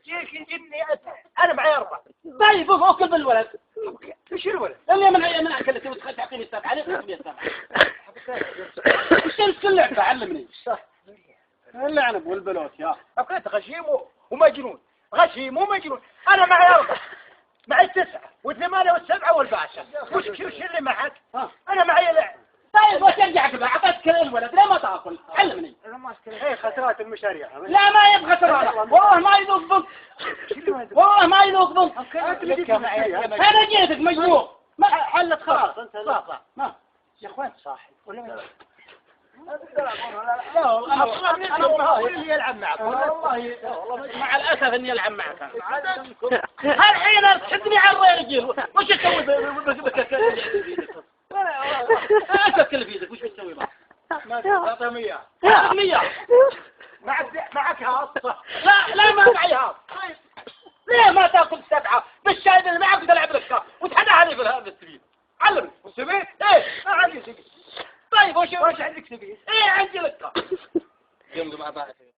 جيك يجيني انا معي 4. طيب اكل بالولد. ايش الولد؟ اللي من اكلتي وتعطيني 7 عليك تبي 7. وش اللعبة علمني. صح. اللعنب والبلوت يا أنت غشيم ومجنون. غشيم ومجنون. أنا معي 4. معي 9 و8 و7 و11. وش اللي معك؟ أنا معي لعب. طيب وش ارجعك بقى اعطيتك الولد ليه ما تاكل؟ علمني. هي خسارات المشاريع. لا ما يبغى ترى والله ما يذوق بنك. والله ما يذوق بنك. انا جيتك مجنون. ما حلت خلاص انت. ما يا اخوان صاحب ولا ما انا اللي يلعب معك والله مع الاسف اني يلعب معك. الحين تحدني على الرجال وش تسوي اكل في يدك وش بتسوي بقى؟ ما تعطيه 100. 100 معك هاص. لا ما معي هاص. ليه ما تاكل 7 بالشاي اللي معك وتلعب لك وتحدى علي في هذا السبيل؟ علمني. سبيل؟ ايه ما عندي سبيل. طيب وش عندك سبيل؟ ايه عندي لك. يوم مع بعض.